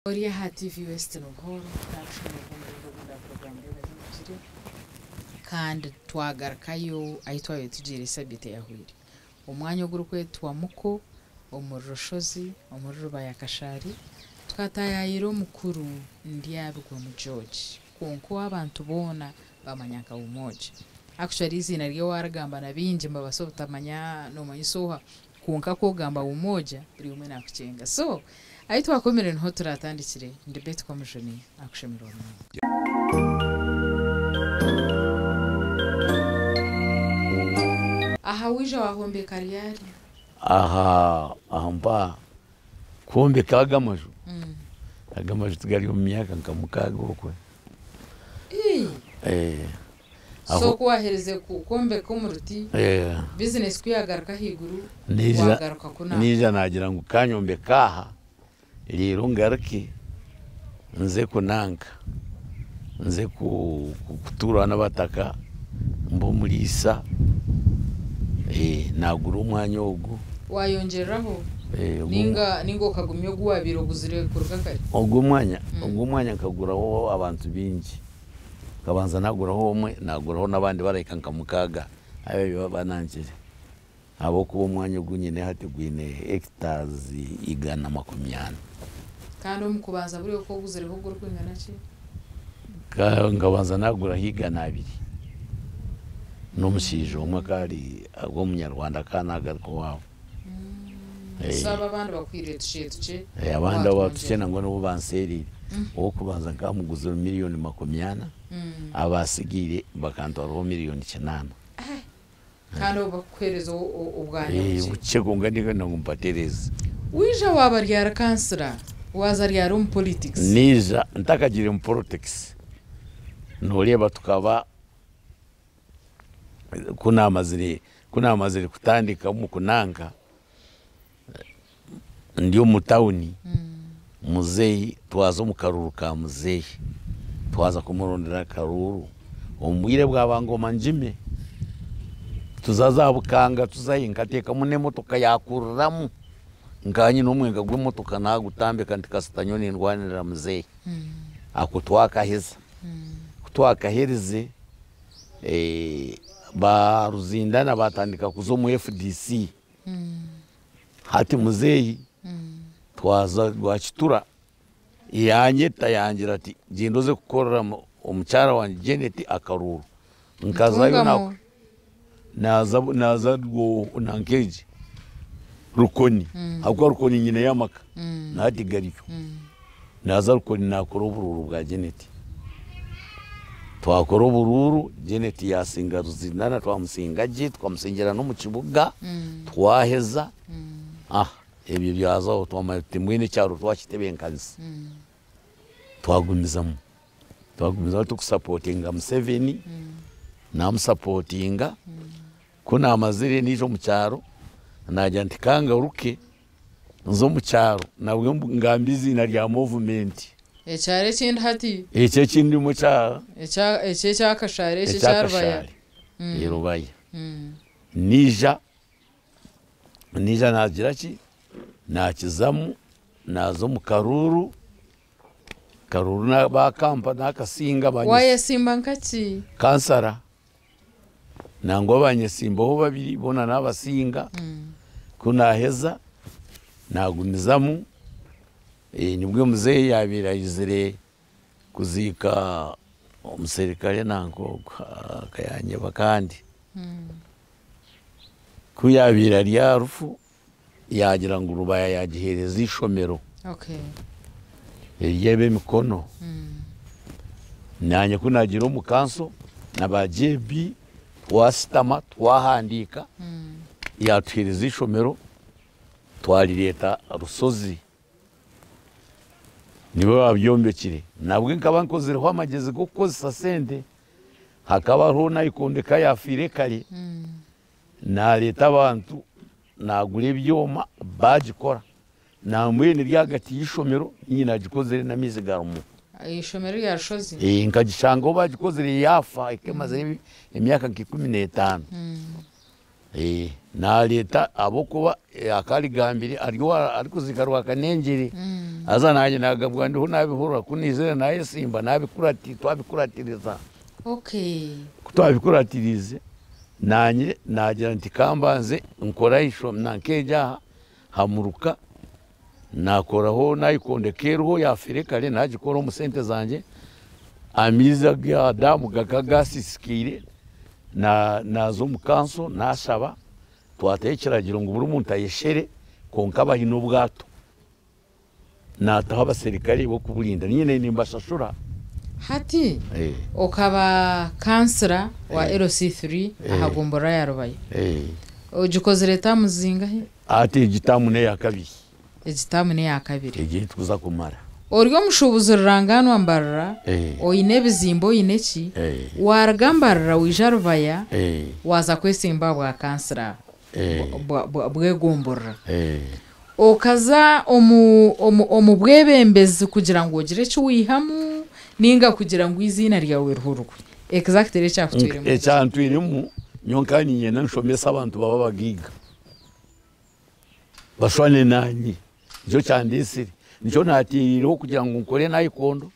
Oriya ha TV Western Hall nakushimira program y'abakiri kandi twagarakayo ayitwaye tugire sabite yahwiri umwanya w'urukwe twa muko umurushozi umururu yakashari twatayayiro mukuru ndiyabigwa mu George konko abantu bona bamanyaka umoja actually izina ryo waragamba nabinje mbabasobota manya no manyisoha konka ko gamba umoja buri umwe nakucenga so aitwa akomere nho turatandikire ndebete komishoni akushimira aha wija wahombe kariyari ahamba kombe kagamaju agamaju tugali mu myaka nkamukaga okwe so kwahereze ku kombe ko muruti business kuyagaruka higuru wagaruka kuna nija nagira ngo kanyombe kaha rero ngaruke nze kunanga nze kutura n'abataka mbo murisa nagura umwanya wogu wayongeraho ningo kagumyo guwabiro guzire kurukakari ubwo mwanya nkaguraho abantu bingi kabanza naguraho umwe naguraho nabandi bareka nkamukaga ayo banangire abo kuba umwanya gunyine hategwine hectares igana 20 kandi umukubanza buri uko guzire ho guru kwingana ki ngabanza nagura higana 2 n'umushijo umwe kari agwo munyarwanda kanagaruko wabo saba abandi bakwire tuce abandi abatucena ngo no banserire uwo kubanza nkamuguzira miliyoni 20 abasigire bakantwaraho miliyoni 9 kandi bakwereza ubwanyu bucego ngandika ngumpatereza wija wabaryara kansera wazaryara mu politics niza ntakagire mu politics noreba tukaba kuna mazire kutandika mu kunanga ndiyo mu town muzeyi twazo mu karuru ka muzeyi twaza kumurondera karuru umwire bwabangoma njime tuzazabukanga tuzahinga teka mune motoka yakururamu nganyi n'umwenga gw'imotoka nagutambika ndikasitanyone ndwanira muzeyi akutwakaheza kutwakahereze baruzindana batandika kuzo mu FDC hati muzeyi twaza gwachitura yanyeta yangira ati gindoze gukorera umucyara wa Janet akaruru nkazayo nako naza go nankeje rukoni akwa rukoni nyine yamaka nati gariyo naza rukoni nakora ubururu bwa Janet twakora ubururu Janet yasinga ruzindana twamusingaje twamusengera no mu kibuga twaheza ebyo byazo twamate mwene cyaro twakitebenkanze twagumizamo tukusupportinga Museveni namusupportinga kuna amazire nijo mu cyaro najya ntikanga uruke nzo mu cyaro nabwe ngambizi na rya movement ecyare kindi hati ecyo kindi mu cyaro ecyo cyakashare ecyo cyarubaya yerubaya nija nagira ki nakizamu nazo mu karuru na bakampa nakasinga banye waye simba nkaki kansara nango abanyesimba ho babiri bona nabasinga kuna heza nagumizamu nibwe muzeyi yabirayizire kuzika umuserikale nango kayanye bakandi kuyabira rya rufu yagira ngo rubaya yagihereza ishomero yebe mikono nanye kunagira umukanso nabajebi wasitama twahandika yatuhereza ishomero twari leta rusozi nibo babyombekire nabwe nkaba nkozireho amagezi go kukozesa sente hakabaho nayikondeka yafire kare na leta abantu nagure byoma bagikora namwene ryagati y'ishomero nyina gikozere na mizigarumu ishomero yarushozi nkagishango bagikozere yafa ikemaze imyaka 15 na leta abo kuba akaligambire ariko zikarwa kanengeri aza naje nagabwa ndiho nabihura kunizera naye simba nabikurati twabikuratiriza twabikuratirize nanye nagira nti kambanze nkora isho nankeja hamuruka nakoraho nayikondekereho yafire kale nagikora umusente zanje amiza ga damu gakagasisikire nazo mukanso nasaba twatekeragira ngo buri muntu ayeshere konka bahino ubwato nataho abaserikali bo kuburinda nyine nimbashashura hati ukaba kansera wa LC3 ahagombora yarubaye ugikoze leta muzinga he ati igitamu ne yakabiri igihe tuza kumara oryo mushubuzo rurangano ambarra oyine bizimbo oyineki waragambarra wijarubaya waza kwesimba bwa kansera bwegombora okaza omu bwebembezi kugira ngo ogire cyo wihamu ninga kugira ngo izina ryawe ruhurwe exactly cyakutwiremo ecyantwiremo nyonkani nyena nshomesa abantu baba bagiga bashwane nanyi cyo cyandisiri nico natiriho kugira ngo nkore nayikondo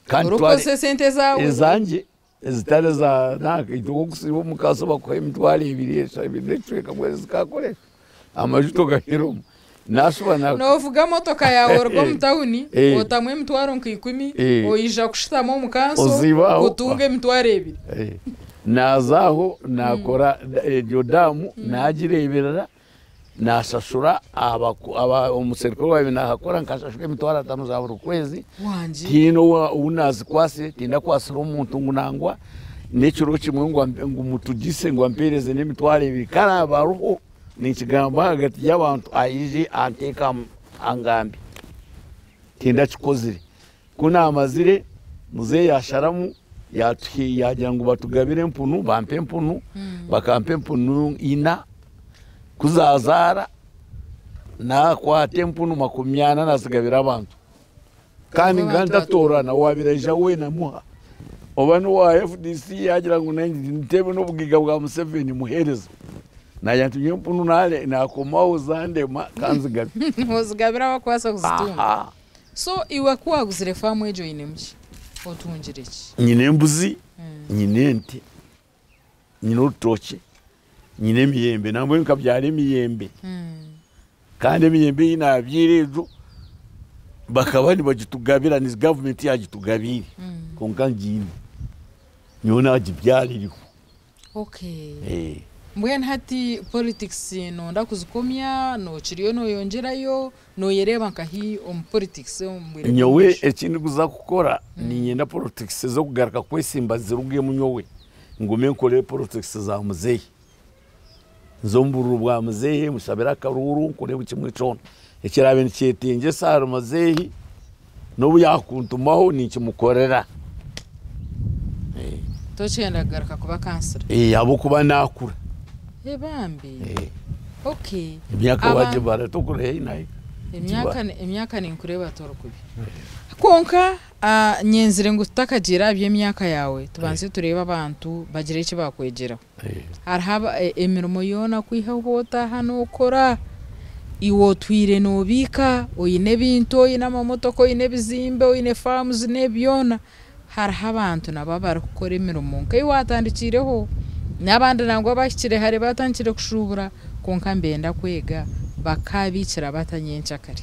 kandi twari sente zawe ezanje ezitare za naka ituko kusibo mukaso bakwaye mitwale ibiresha ibinecweka mwezi kakore amajuto gahiromo nashobana novuga motoka yawe rwo mutawuni otamwe mitwaro nkikumi oyija kushitamo mukanso utunge mitware ibiri nazaho nakora jodamu nagireberera nashashura aba umuserikali wawe nahakora nkashashwe mitwara 5 za buri kwezi tino unazi kwase tinda kwasira umuntu ngunangwa neciro kimwe ngo mutugise ngo ampereze n'imitware ibiri kana baruho ni kigamba hagati y'abantu ayije anteka angambi tinda kikozire kuna amazire muze yasharamu yagira ngo batugabire mpunu bampe mpunu bakampe mpunu ina kuzazara na kwa tempunu makumyana nazigabira abantu kandi nganda torana wabiraje we na muha obanu wa FDC yagira ngo ntebe no bugiga bwa Museveni muhereza na yantu nyempunu nale na komawo zande kanzigabi muzigabira bakwasa kuzitunga so iwe kwa guzire famu ejo inemchi otungireki nyine mbuzi nyine nti nyine utoke nyine miyembe namwe nkabyare miyembe kandi emiyembe inabyirezo bakabani bagitugabira ni government yagitugabire konka ngini nyona agibyaririho mbwen hati politics no ndakuzikomya no kiriyo no yongerayo no yereba nkahi politics mbwire nyowe ekindi kuza gukora ni nyenda politics zo kugaruka kwesimba zirugiye munyowe ngume nkore politics za muzeyi zomburu bwa muzehe musabira karuru kure bukimwe cona ekirabe nicyetinge sara muzehi no buyakuntumaho nikimukorera tocyenda garuka kuba kansera abo kuba nakura bambi imyaka waje baratukure inayi imyaka ni nkureba torokubi konka nyenzire ngo tutakagira by'imyaka yawe tubanze tureba abantu bagire iki bakwegera haraba emirimo yona kwihahota hano ukora iwo twire nobika oyine binto oyine amamotoko oyine bizimbe oyine farms nebyona haraba abantu nababara gukora imirimo nkai watandikireho n'abandi nangwa bashyikire hari batangire kushubura konka mbenda kwega bakabikira batanyenca kare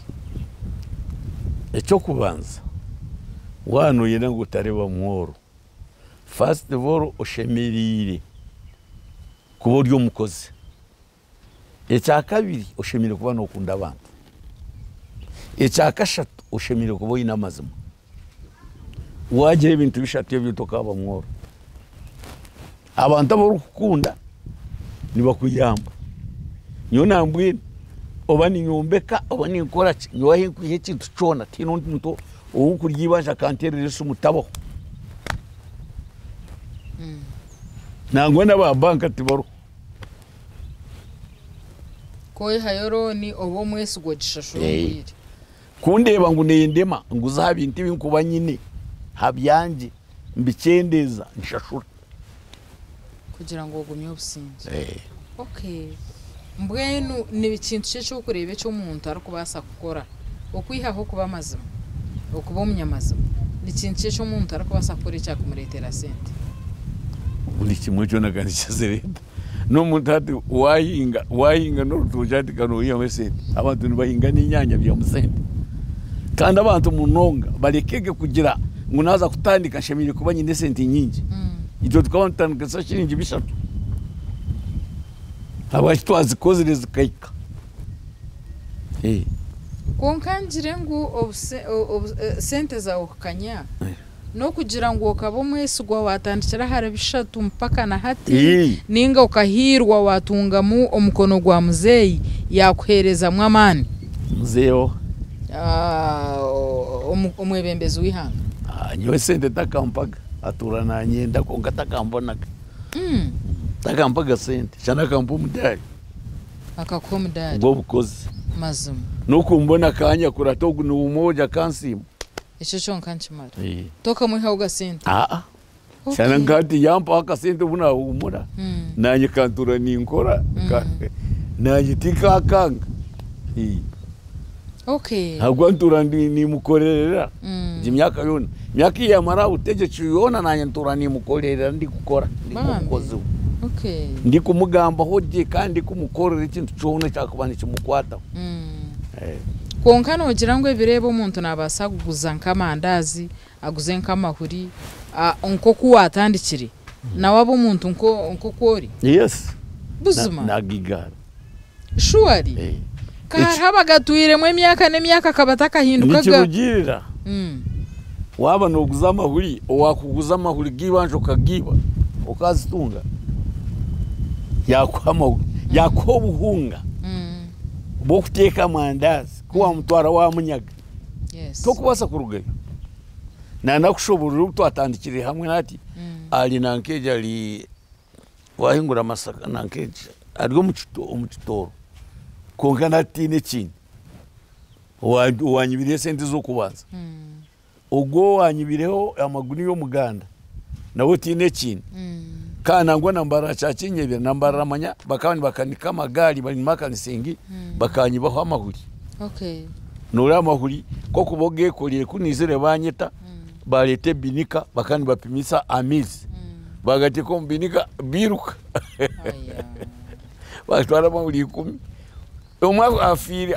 ecyo kubanza wanuye ngo utareba mworo first of all ushemirire kubo ryo mukoze ecya kabiri ushemire kuba no kunda abantu ecya kashatu ushemire kubo inamazima waje ibintu bishatiye byutoka aba mworo abantu abo rukunda nibakuyamba nyo nambwira obani nyombeka obani nkora nyohe kwihe kintu cona tino nto ukuryibaje kantererese umutabaho nangwa n'aba banka tibaro koyi hayoro ni obo mwese gogishashurire kundeba ngo nendema nguza bintu binkuba nyine habyanje mbikendeza nshashura kugira ngo ugumye ubusinzi Okay. Mbwenu ni ikintu cyo kureba cyo umuntu arakubasa gukora okwihaho kuba mazima okuba umunyamazima ni ikintu cyo umuntu arakubasa gukora cyakumuretera sente muri kimwe cyo naganisha zerenda no muntu ati wahinga no rutujati kano iyo sente abantu bahinga n'inyanya bya musente kandi abantu munonga barekege kugira ngo naza kutandika shemire kuba nyine sente nyingi icyo tukabantandika sa shiringi bishatu abashitwazi kozereza kayika konkangire ngo sente zawe kanya no kugira ngo ukaba umwesigwa watandikira harabishatu mpaka na hati ninga ukahirwa watungamo umukono gwa muzeyi yakuhereza mwamani muzeyo umwebembezi wihanga nyewe sente takampaga aturana nyenda konga takambonaga takampaga sente cyana kampo mudari akakomudari ubwo bukoze mazuma nuko mbona kanya kuratogu ni umoja kansimu icyo cyo nkanchimara toka muha ugasente cyana ngati yampa akasente buna umura nanye kantura ninkora nanye tikakanga okay hagwantura ni mukorerera imyaka yona myaka yamara utegetse yona nanye ntura ni mukorerera ndi gukora ndi mukozi okay ndi kumugamba hoje kandi kumukorera ikintu cyone cyakubana kimukwata konkano ugira ngo birebe umuntu nabasa kuguza nkamandazi aguze nkamahuri onko kuwatandikire nawe abo umuntu onko kori yes buzuma nagigara shuari habagatwire mu myaka n'imyaka kabataka hindukaga nikirugirira waba no guza amahuri wakuguza amahuri gibanje ukagiba ukazitunga yakwama yakobuhunga bo kuteka amandazi kuwa mutwara wa munyaga to kubasa kurugayo nakushobora utwatandikire hamwe nati ali nankeje ali wahingura masaka nankeje ari mu kitoro konkana tine chini wanyibiriye sente zo kubanza ubwo wanyibireho amaguni yo muganda nawe tine chini kana ngo nambara cyakinyebera nambara amanya bakabani bakanika magari bari makanisengi bakanyibaho amahuri okay nura amahuri ko kuboge koriye kunizere banyeta barete binika bakani bapimisa amizi bagati ko binika biruka batwara amahuri 10 umwa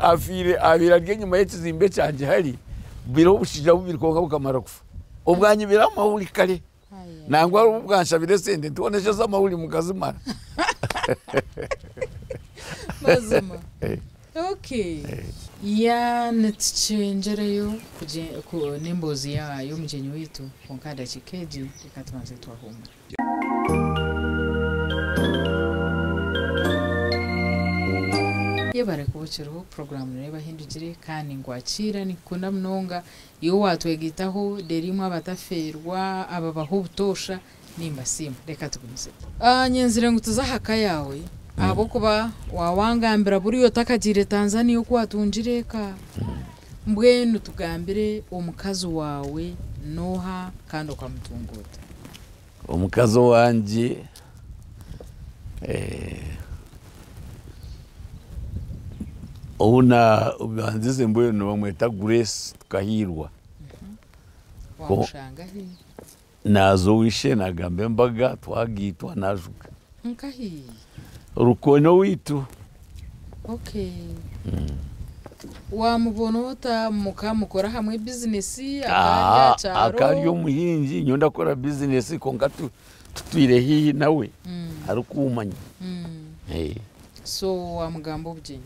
afire abirarye nyuma y'ikizimbe cyanje hari biro bushija bubirikoka bukamara kufa ubwanyibira amahuri kare nangwa ubwanshabire sende ntoneshe zamahuri mukazimara mazuma okay ya netchengereyo ku nimbozi yayo mugenyi witu konkada chikeji ikatumaze twahuma yebare kubuciruho program reba hindukire kandi ngwakira nikunda mnonga yo watwegitaho derimo abataferwa ababaho butosha nimba simu reka tugumise nyenzire ngo tuzahaka yawe abo kuba wawangambira buri yo takagire Tanzania uko watunjireka mbwenu tugambire umukazi wawe noha kandi ukamutungota umukazi wanje una ubanzize mbuye no bamweta Grace tukahirwa wamushanga he nazo wishe nagambe mbaga twagitwa najuka nkahi rukono witu okay wamubonota mukamukora hamwe business akanya cyaro akariyo muhinji nyonda kora business konka tutwire hi nawe ari kumanya so wamugambo bujye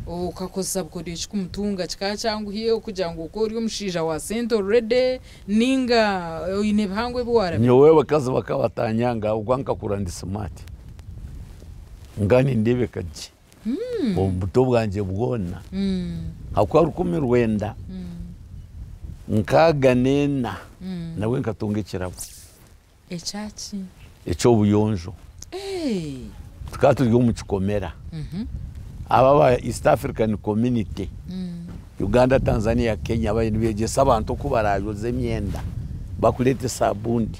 ukakoza bukoresha kumutunga cyangwa hiyo kugira ngo uko uri umushija wa sent already ninga ine bihangwe bwara nyowe bakaza bakabatanyanga ugwanka kurandi smart ngani ndebe kaje obuto bwanje bwona hakwa rukomera wenda nkaga nena nawe nkatunga kirabo echachi echo buyonjo tukaturiyo mu kikomera ababa East African Community Uganda Tanzania Kenya bayintu begesa abantu ko barayoze myenda bakulete sabundi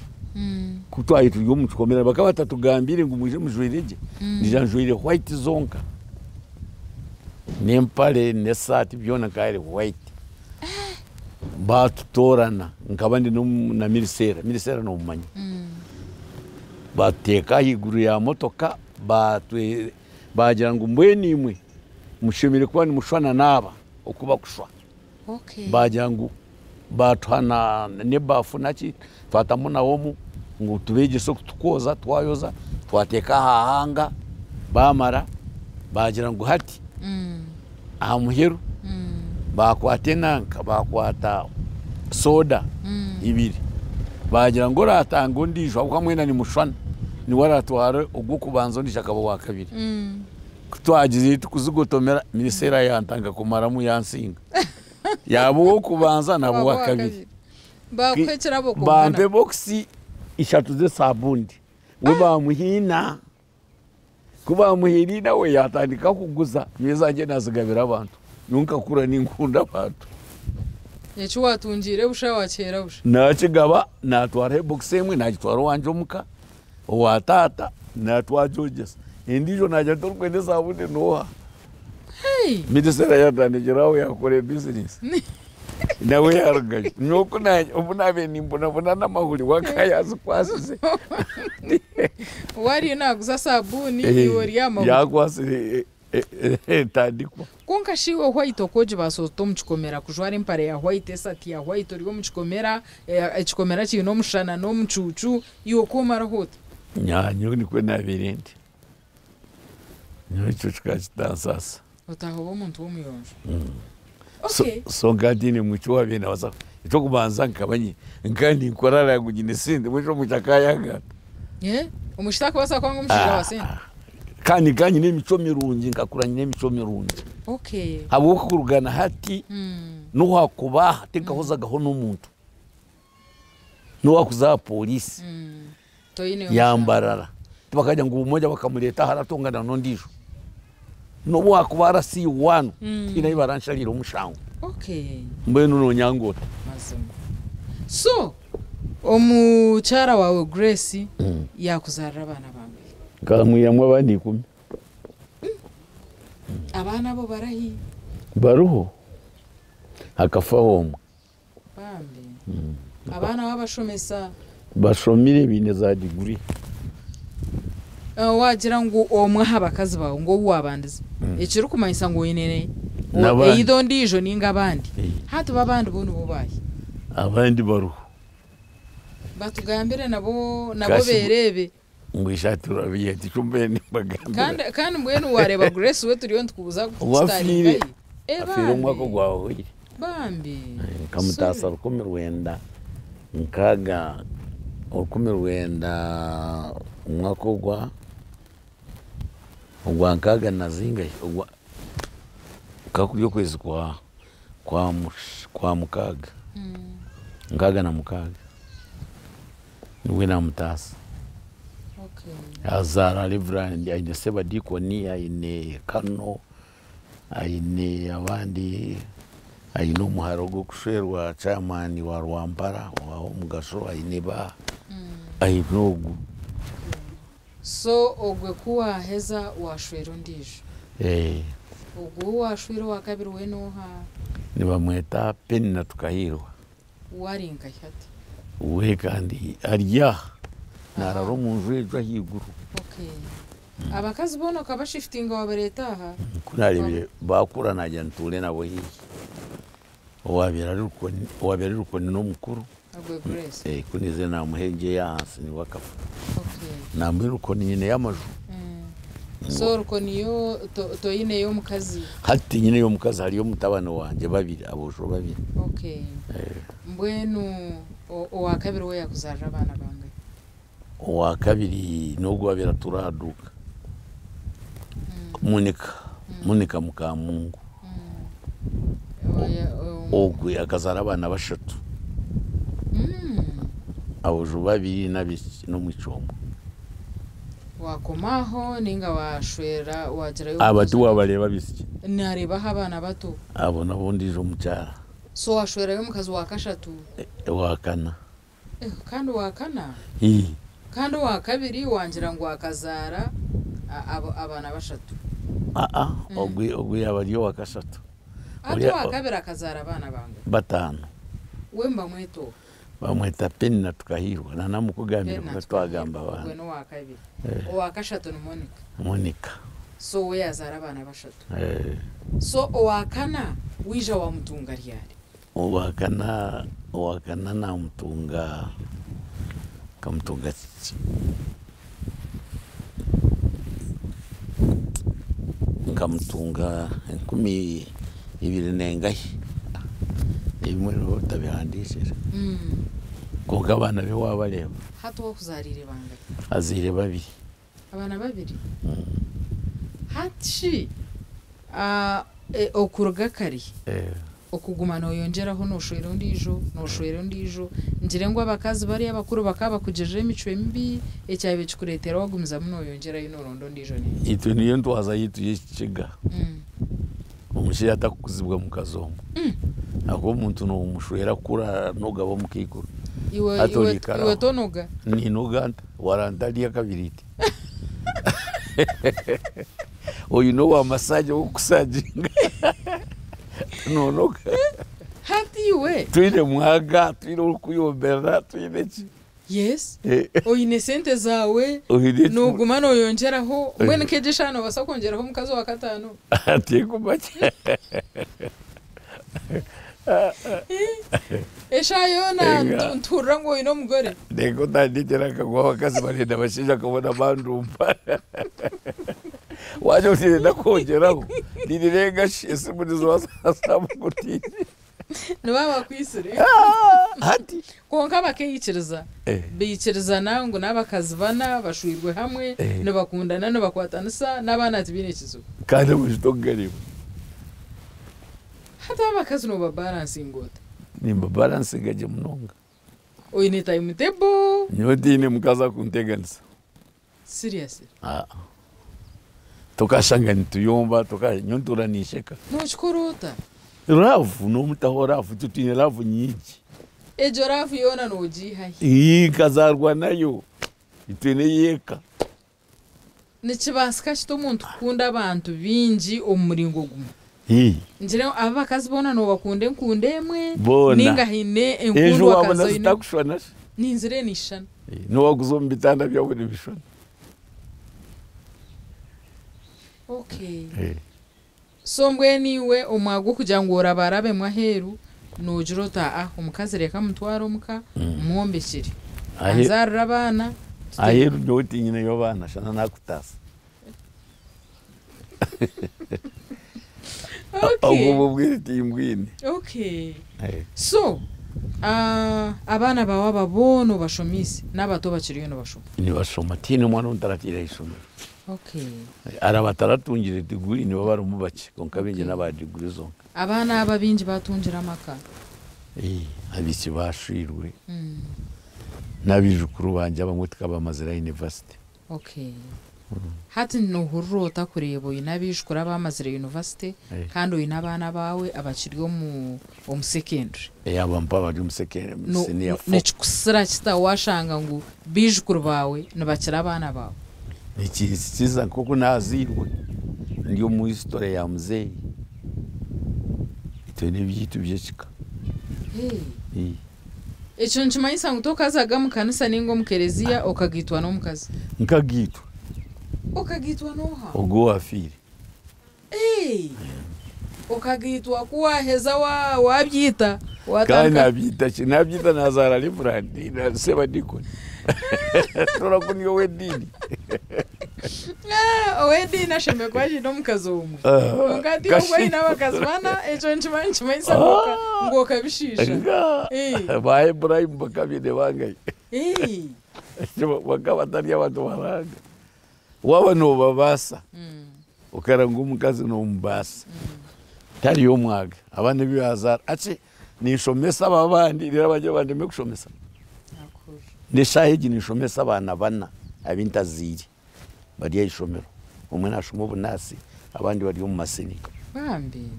kutwaye turi mu kikomera bakaba tatugambire ngo muje mujwirije ndija njwire white zonka nempale ne sati byona kaire white batutorana nkabandi na mirisera no mumanya bateka higuru ya motoka bagira ngo mbweni imwe mushimire kuba ni mushwana naba okuba kushwa bagira ngo batwana ne bafu naki twatamu na womu ngo tubeje so tukoza twayoza twateka hahanga bamara bagira ngo hati amuheru bakwate nanka bakwata soda ibiri bagira ngo ratango ndijwa ukamwena ni mushwana ni waratware ubwo kubanzo ndishakabo wa kabiri twagize tukuzigotomera minisera yantanga kumaramu yansinga yabo kubanza nabo wa kabiri bakwekera bo bampe boxi ishatu ze sabundi we bamuhina kuba muhirina we yatandika kuguza mezanje nazigabira abantu nunka kura ninkunda abantu yecu watungire busha wakera busha nakigaba natwara box emwe nakitwara wanje omuka owatata natwa Georges indijo naje torkwende sabundi noha midisera yatanigiraho yakore business nawe yaragaje nuko naje ubunabe nimbona namahuri wakayazi kwasize wari naguza sabuni yori yamahuri yakwasi tandikwa konka shiwe white okoje basoto muchikomera kujwara impare ya white sati ya white urigo muchikomera echikomera chino mushana no muchuchu iyo komara hot nyanyo ni kwe nabirindi nyo chukachitansasa utaho umuntu w'umuyonjo so gadini muchuwa bina wasa ito kubanza nkabanye nkandi nkorara yagugine sinde mwisho muchakayanga umushitaka basa kwanga umushira wasende kandi n'imico mirungi ngakuranye n'imico mirungi habo kurugana hati no hakubaha tekahozagaho n'umuntu no wakuza polisi yambarara bakajya ngo umoja bakamureta haratongana no ndijo no wakubara si wanu ina ibaranshirira umushango mbe nuno nyangota so omuchara wawe Grace yakuzarira abana bamwe ngamwiyamwe abandi 10 abana bo barahi baruho hakafaho bambe abana babashomesa bashomire bine za diguri wagira ngo omwe habakazi bawo ngo wabandiza ekiri kumanyisa ngo inene eido ndijo ninga abandi hatu babandi bono bubaye abandi baruho batugambire nabo berebe ngo ishatura biye ticumbeni bagambira kandi mbwenu wareba Grace we turiyo ntukubuza gutari afiro mwako gwaho bambi kamutasa rukomerwenda nkaga rukomerwenda mwako gwa nkaga nazinga gwa kakuriyo kwezi kwa mukaga nkaga na mukaga niwe na mutasa azara Reverend aine seba dikoni aine kano aine abandi aine umuharogo kusherwa chairman wa Rwampara wa omugasho aine ba ainogu so ogwe kuwa heza washwero ndijo ogwe washwero wa kabiri we noha ni bamweta peni na tukahirwa warinka hati we kandi arya nararo munju ejo higuru abakazi bono kabashiftinga waberetaha kunarebire bakura najya ntule nabo hiyi wabera ruko no mukuru agwe Grace kunize na muhenge yansi ni wakafu nambe ruko nyine yamaju so ruko niyo to yine yo mukazi hati nyine yo mukazi hariyo mutabano wanje babiri abosho babiri mbwenu owa kabiri we yakuzarira abana bange owa kabiri nubwo babira turaduka munika mukamungu ogwe akazara abana bashatu abojo babiri nabiki no mwicombo wakomaho ninga washwera wagira yo abatu wabareba bisiki nareba abana bato abo nabundi jo mucyara so washwera yo mukazi wa kashatu wakana kandi wakana kandi wakabiri wangira ngo akazara abana bashatu ogwe abariyo wakashatu ati wakabiri akazara abana bange batanu wemba mweto bamweta Penina tukahirwa na namukugambira ko twagamba abana we no wakabiri owakashatu ni Monica so we yazara abana bashatu so owakana wija wa mutunga ryari owakana na mutunga kamutunga nkamutunga 12 nengahe ibimwe no tabihandishije konga abana be wabareba hato wo kuzarire banga azire babiri abana babiri hatshi okuruga kari okugumana oyongeraho noshwero ndijo ngire ngo abakazi bari abakuru bakaba kujeje imico mbi ecyabe kikuretera wagumiza muno oyongera inorondo ndijo ni itu niyo ntwaza yitu yikiga umushira atakuzibwa mu kazombo ako umuntu no umushwera kura nogabo mukikuru iwe tonoga ni noganda warandalia kabiriti you know wa massage wo kusajinga nonoga hati we tuine mwaga tuine kuyoberra tuine ki yes oyine sente zawe nogumana oyongeraho mwene kejeshano basakongeraho mukazo wa katano ati kubache eshayona ntura ngo ino mugore ndego ndanditera kagwa bakazi barenda bashija kubona bandumpa waje utinde kongeraho ndirenga shese muri zo asamu kuti nibaba kwisire hati konka bakeyikiriza biyikiriza nango nabakazi bana bashwirwe hamwe nibakundana nibakwatanisa nabana tibinekizo kandi mujitogariwe hata abakazi no babalancing gota nimba balancing gaje munonga oyine time table nyodine mukaza kunteganisa seriously tukashanga nituyomba tukanyontura nisheka no chikorota rafu no mutahorafu tutine rafu nyingi ejo rafu yona no jiha kazarwa nayo itene yeka nikibasika kito muntu kunda abantu bingi omuringo gumu njire abakazi bona no bakunde nkundemwe ninga hine enkundu akazo ine takushwana ninzire nishana no waguzomba bitanda byawe bishwana okay so mbweniwe omwago kugira ngo orabarabe mwaheru nojirota omukazi reka mutwaro muka mwombekire azarra abana aheru ndoti nyine yo bana shana nakutasa okay so abana bawa babono bashomisi nabato bakiriyo no bashoma ni bashoma tine mwana untaratira isomero okay arabataratungira diguri ni babara umubaki konkabinje n'abadiguri zonka abana ababinji batungira amaka abiki bashirwe nabijukuru banje abamwe tukabamazira university okay hati no hurota kurebo inabishukura bamazira university kandi oyinabana bawe abakiriyo mu secondary abampa bari mu secondary senior 4 nechikusira kita washanga ngo bijukuru bawe nabakira abana bawe nikiza koko nazirwe ndiyo mu history ya mzee itene byitu byekika echo nchimanyisa ngo tokazaga mu kanisa ningo mukerezia okagitwa no mukazi nkagitwa okagitwa noha ogo afiri okagitwa kuwa heza wabyita kana nabyita nazara librandi na seba dikoni tora kuniyo wedini wedini asheme kwaje no mukazomu ngati ogwe nabakazi bana echo nchimanyisa ngo kabishisha ba Ibrahim bakabide bangaye bakaba tari abantu baranga waba no babasa ukaranga umukazi no mbasa tari yo mwaga abane bibazara ace nishomesa abandi rirabaje bandeme kushomesa ndeshahegi nishomesa abana bana abintaziri bari yishomero umwe nashoma bunasi abandi bari mu masenika bambi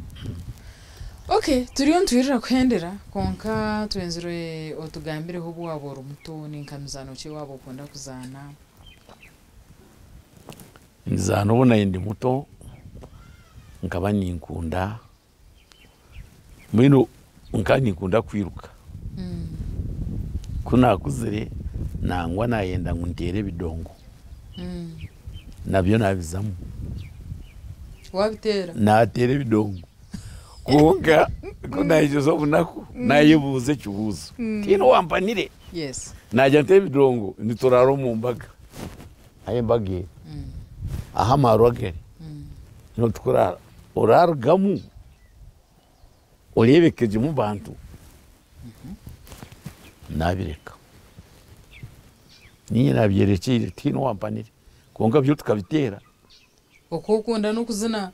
Okay, turiyo ntwirira kuhendera konka twenzire otugambireho bwabora umuto n'inkamizano cye wabo ukunda kuzana. Nzana ubona ndi muto nkaba ninkunda mwino nkaninkunda kwiruka kunakuzire nangwa nayenda nguntere bidongo nabyo nabizamu wabitera natere bidongo konka kunayizo bunako nayibuze cyubuzo tino wampanire yes najya ntere bidongo nitoraro mu mbaga ayembage aha marogere no tukurara orargamu orebekeje mu bantu nabireka niye nabyerekeye tino wampanire konka byo tukabitera okukunda no kuzina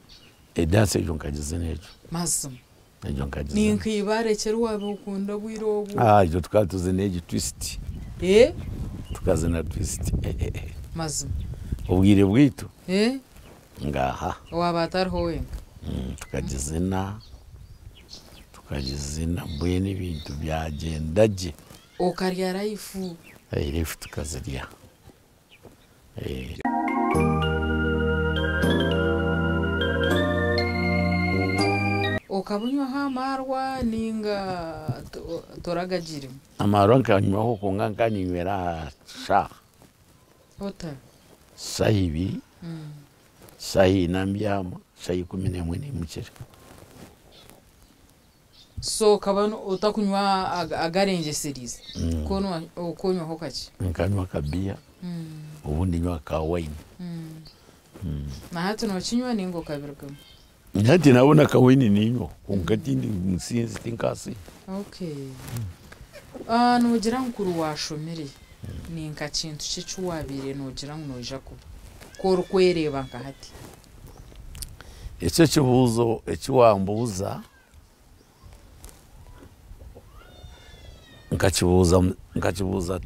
dance ejo nkagize nejo mazum ejo nkagize ninkibarekera wabe ukunda bwirobo ejo tukatuze nejo twist tukazana twist mazum ubwire bwitu ngaha wabatariho wenga tukagizina mbwe n'ibintu byagendaje ukarya raifu ifu tukazirya ukabunywa hamarwa ninga toragajiri amarwa nkanywaho kunga nkanywera sha ota sahibi sahi nambyama sahi 11 n'imukire so kabano utakunywa agarenje series konywa ho kaki nkanywa kabia ubundi nywa ka wine na hatu no chinywa ningo kabirga Nyati nabona ka wine ninyo kunkatindi musinzi tinkasi okay nugira nkuru washomere ninka kintu cy'uwabire nugira ngo noja ko rukwereba nkahati icyo kibuzo ekiwambuza nkakibuza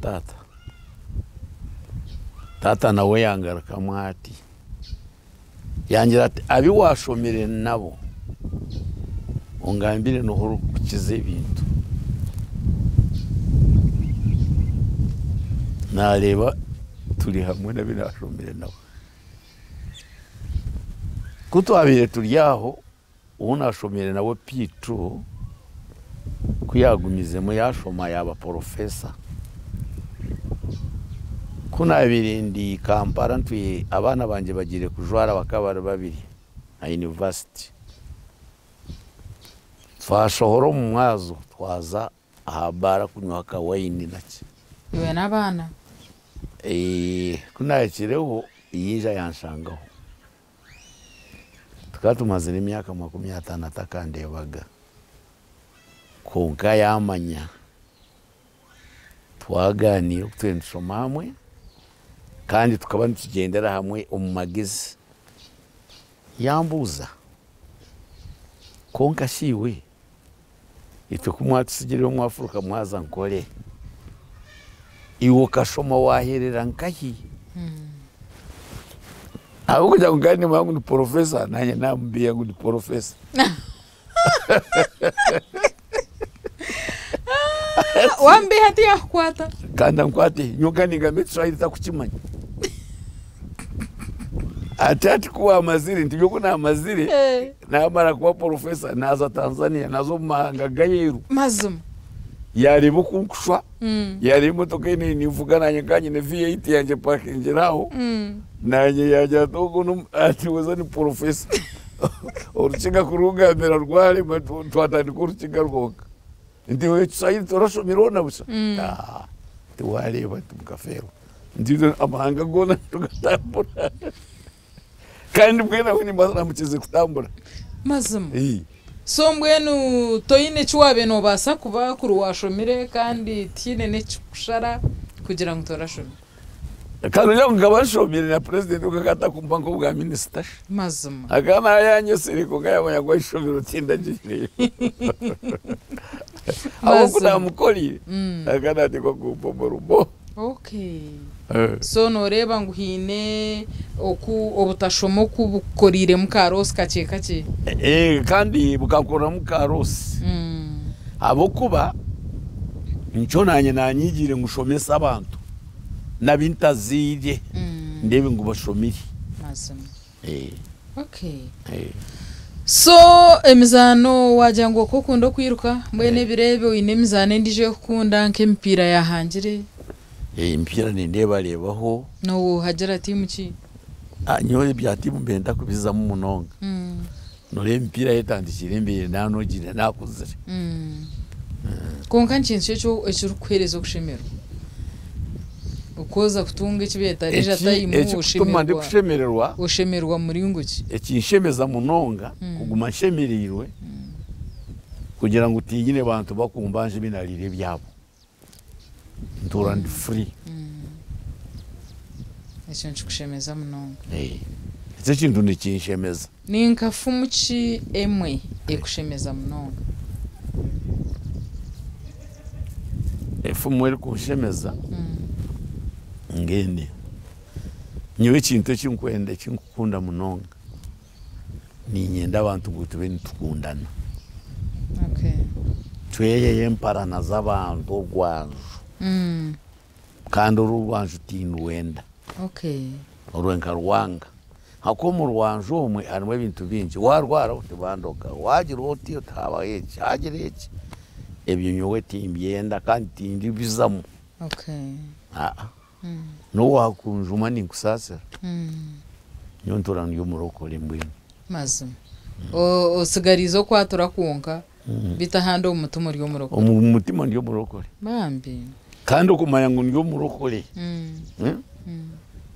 tata nawe yangaruka mwati yangira ati abi washomere nabo ungambire nohoro kukize ibintu nareba turi hamwe nabinashomere nabo kutwabire turyaho unashomere nawe Pietro kuyagumizemo yashoma yaba professor kuna birindi Kampala ntwi abana banje bagire kujwara bakabara babiri na university twashohoro mu mwazo twaza ahabara kunywa ka wine naki iwe nabana kuna kireho yija yanshangaho tukatumaze n'imyaka 50 atakandebaga konka yamanya twaganiye kutwenshoma hamwe kandi tukaba tugendera hamwe umumagizi yambuza konka shiwe ito kumwatusigire mu Afrika mwaza nkore iwo kashoma waherera nkahi abo kujya ngani mwangu ni professor nanye nambiye ngo ni professor wambe hati yakwata kanda nkwate nyogani ngametsa kukimanya atati kuwa amaziri ndiyo kuna amaziri namara kuwa professor naza Tanzania nazo mahanga gayeru mazum yari bukunkushwa yari motoka ine nivuga nanye kanye ne V8 yanje parking raho nanye yaja togo ati waza ni professor urukiga kurugamira rwari twatandi kurukiga rwoka ndiwe tsayi torasho mirona busa tiwari batumkafero ndizo amahanga gona tugatambura kandi bwena wini mazana mukize kutambura mazum so mbwenu toyine chwabe no basa kuba kuruwashomire kandi tine ne kushara kugira ngo torashome kandi yo ngabashomire na president ukakata kumpango bwa minister mazum akana yanye siriko gaya yagwa ishomiro tinda jine abo kuna mukoli akana tiko kupomorubo Okay. So noreba nguhine obutashomo kubukorire mukarosi kake kake. Kandi bukakora mukarosi. Abo kuba nco nanyigire ngushomesa abantu nabintazire ndebe ngo bashomire. Mazima. Okay. So emizano wajango kokunda kwiruka mwene birebe uine mizane ndije kukunda nk'empira yahangire. Impira nindeba lebaho no hajara timu ki nyoye bya timu benda kubiza mu munonga nore impira yetandikire imbere nanogire nakuzire konka nshinje cyo ekiri kwereza kushemera ukoza kutunga kibeta rija tayimu ushemererwa ushemerwa muri nguki ekinshemeza munonga kuguma nshemerirwe kugira ngo utigine abantu bakumbanje binarire byabo ntura ndi free ese nshikushemeza munonga ese kintu nikinshemeza ninkafumu ki emwe ekushemeza munonga efumu eri kunshemeza ngene nyewe kintu kinkwenda kinkukunda munonga ninyenda abantu ngo tube nitukundana. Okay. Tweye emparana z'abantu urwanju kandi urwanju tinwenda. Okay. Urwenka rwanga hako mu rwanju omwe harimo ibintu bingi warwara utibandoka wagira uti utaba iki hagira iki ebyo nyowe timbyenda kandi tindi bizamu. Okay. No wakunjuma ninkusasira nyontora ndiyo murokole mbwino mazima osigarizo kwatura kunka bitahanda umutima ryo murokole umutima ndiyo murokole bambi kandi okumanya ngo ndiyo murokole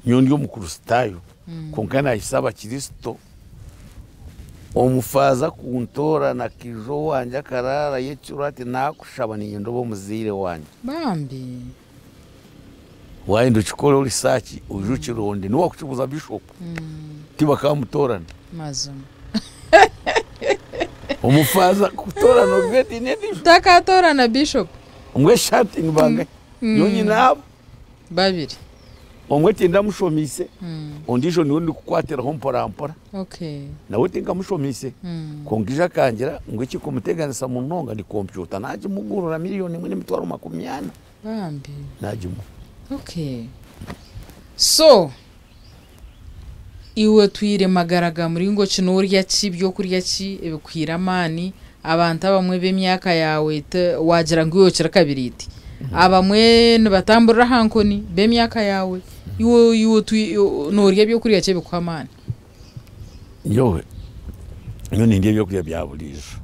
nyo ndiyo mukristayo konka nayisaba Kristo omufaza kuntora na kijo wanje karara yecurati nakushaba ninyo ndobo muzire wanje bambi waenda chikolo research ujuchironde no wakuchubuza bishop tibakamutorana mazima omufaza kutorana obeti nedi takatorana bishop omwe shati ngibanga yonyi nabo babiri omwe tinda mushomise ondisho niwo ndikukwatira hompora mpora. Okay. Nawe tinga mushomise kongija kangira ngwiki kumuteganisa munonga ni computer naje mugurura miliyoni mwene mitwaro 80 bambi najimu. Okay. So iwe twire magaraga muri ngo kinurya kibyo kurya ki ebikwira mani abantu abamwe b'emyaka yawe wagira ngo yokira kabiriti abamwe nibatambura hankoni b'emyaka yawe iwe nurya byo kurya cyo bikwa mani yowe nyo nindye byo kurya bya burijo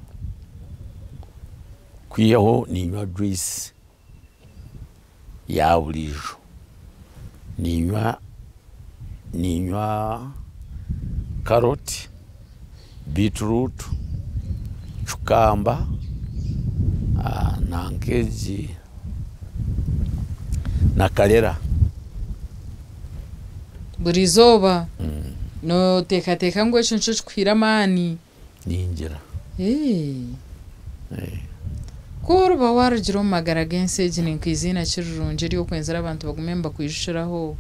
kwiyeho ninywa juice ya burijo ninywa carrot, beetroot, chukamba na nkeji na kalera burizoba no teka ngo echo ncho kwira mani ninjira Kurba warjiro magaraga enseje ninkizina kirunje ryo kwenzera abantu bagumemba kwijishiraho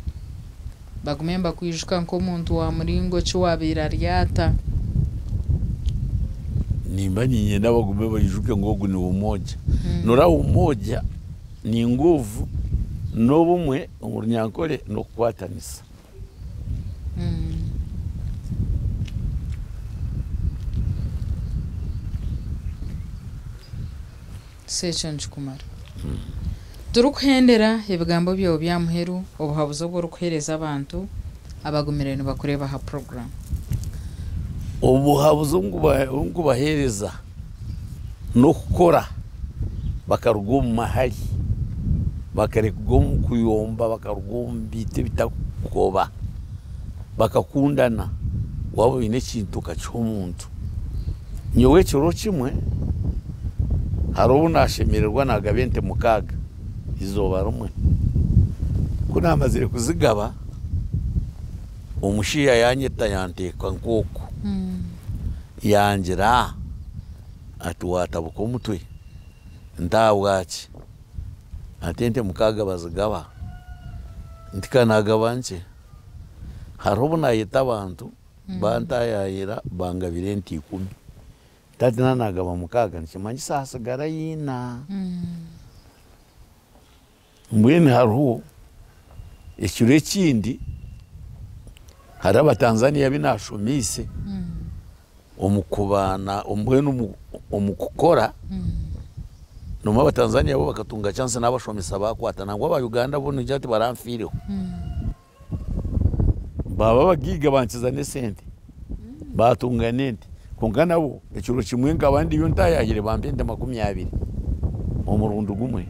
bagumemba kwijuka nko muntu wa muringo cyo wabira ryata nimba nyinye nabagume bayijuke ngo ni umoja nora umoja ni nguvu no bumwe umurnyankore no kwatanisa Secho nchukumara turukuhendera ebigambo byo byamuheru obuhabuzo bwo rukuhereza abantu abagumirene bakureba ha program obuhabuzo ngubahereza no kukora bakarugoma mahali bakaregoma kuyomba bakarugoma bite bitakukoba bakakundana wabo ine kintu kacy'omuntu nyowe cyoro kimwe haro nashemererwa nagabente mukaga izoba rumwe kuna amazire kuzigaba umushiya yanyeta yantekwa nkoko yangira atuwatabuko mutwe ndabwaki atente mukaga bazigaba ndikanaga banje hariho nayita abantu bantayayira bangabire nti 10 tati nanaga bamukaga nkimanyi sasigara yina mbwene hariho ekiro ekindi hari abatanzania binashomise omukubana ombwene omukukora noma abatanzania bo bakatunga chance n'abashomesa bakwata nangwa aba Uganda bo njati baramfireho baba bagiga bankiza ne sente batunga nente kungana bo ekiro kimwe ngabandi yo ntayahire bampende 20 omurundo gumwe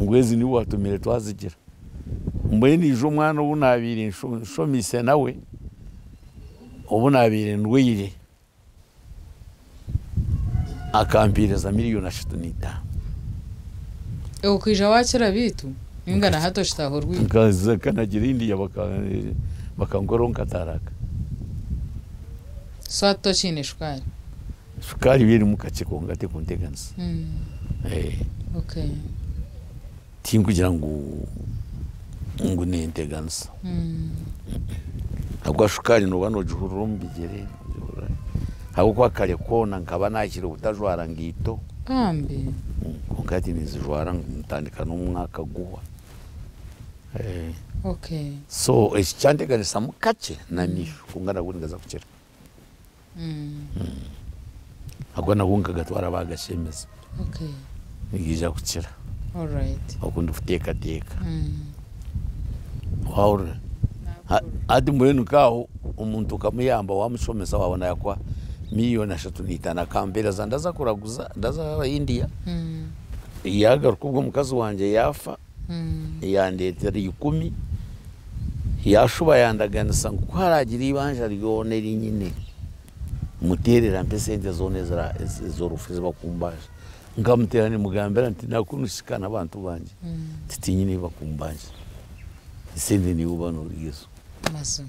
ngwezi ni watumire twazigira mbene ijo mwana ubunabire nshomise nawe ubunabire ndwire akampireza $1,500,000 ukwija wakira bitu ingana hato shitahorwi ngaza kanagira indi bakangoronka taraka swato chine shukari biri mukachiko ngate kunteganisa okay tinkugira ngo nenteganisa agwa shukari no bano juhuru mbigere hawo kwa kale kona nkaba nakire utajwara ngito ambe kongati nizijwara mtandika n'umwaka guwa okay so ekyanteganisa mukache nani kungana kuningaza kuchera agwa nabunga gatwara bagashemeza okay nigija kuchera all right akundi futeka waure adi mbwenu kaho umuntu kamuyamba wamushomesa wabona yakwa $1,300,000 kambera zandaza kuraguza ndaza India yagaruka ubwo mukazi wanje yafa yandetera 10 yashuba yandaganisa ngo kwaragira ibanja ryone rinyine muterera mpesente zone zorufize bakumbaje ngamuterane mugambera nti nakunushikana abantu banje titinyine bakumbaje isende ni ubano Yesu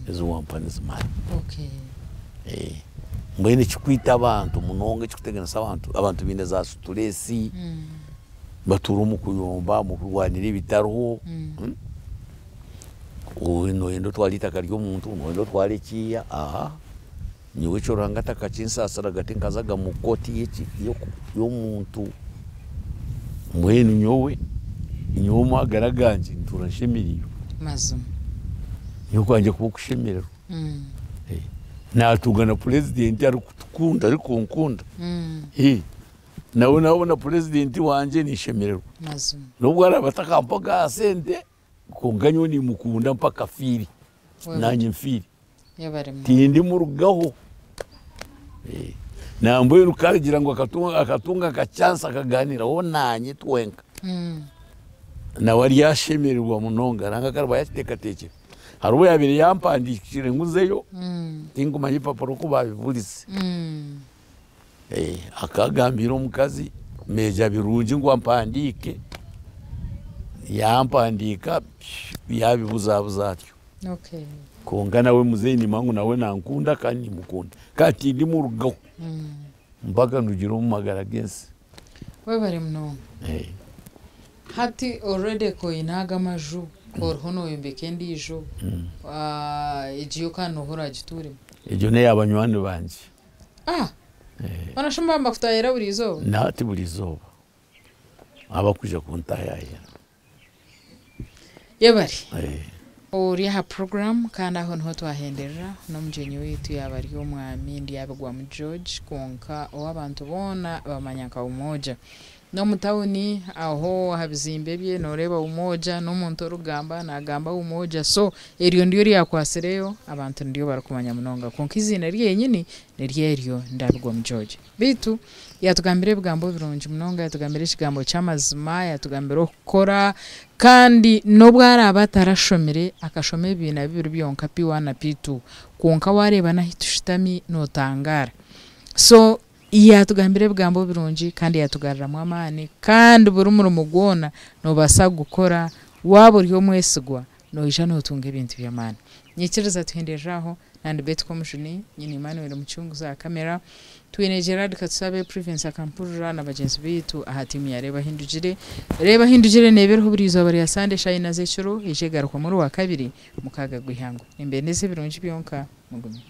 ezo wampaniza mali okay mbene chikwita abantu munonge chikuteganisa abantu bine za stress baturu mu kuyomba mu kurwanira ibitaro no endo twalita kali omuntu no endo twali kiya niwe choranga takachinsasara gatenkazaga mu koti yechi y'omuntu mwenu nyowe nyoma garaganje nturashemiriyo mazum yokwanje kukushemerero natugana president ari kutukunda ari kunkunda nawe nabona president wanje nishemerero mazum nubwo ari abatakampoga sente kunganyo ni mukunda mpaka firi nanye mfiri yabarema tindi murugaho namboye rukagira ngo akatunga kachansa kaganira wonanye twenka na wari yashemererwa munonga ranga karba yatekateke harubo yabiri yampandikire nguzeyo tinguma yipapuro kubabivulise akagambira omukazi meja birungi ngo ampandike yampandika yabibuzabuza atyo okay kongana we muzeni mangu nawe nankunda kandi mukunda kati ndi murugaho mpaka ndugira mu magara gense we bari mno hati already ko inaga maju kor hono yembeke ndijo ejiyo kano hora giture ejo ne yabanywani banje banashamba mbakutayera buri izoba nati buri izoba abakuja kuntayaya yebari uriha program kandi aho nho twahenderera no mjenyi wetu yabari omwami ndi yabagwa mu George konka owabantu bona bamanyaka umoja no mutawuni aho habizimbe bye noreba umoja no muntu rugamba nagamba umoja so eriyo ndiyo yakwasereyo abantu ndiyo barakumanya munonga konka izina ryenyini neryo ndabigwa mu George bitu yatugambire bwambo birungi munonga yatugambire ikigambo cy'amazima yatugambire okora kandi no bwara abatarashomere akashome bina bibiri byonka P1 na P2 konka wareba nahitushitami notangara so yatugambire bwambo birungi kandi yatugarira mu amani kandi buri muri mugona no basa gukora wabo ryo mwesigwa noija notunga ibintu by'amani nyikiriza tuhendejaho nandi bet commission nyine Emmanuel Muchungu za kamera twine Gerard Katsabe Province akampurura na bagenzi bitu aha timu ya reba hindugire nebereho burizo bari yasande shayina zecuro ije garuka muri wa kabiri mukaga gwihango imbere neze birungi byonka mugumi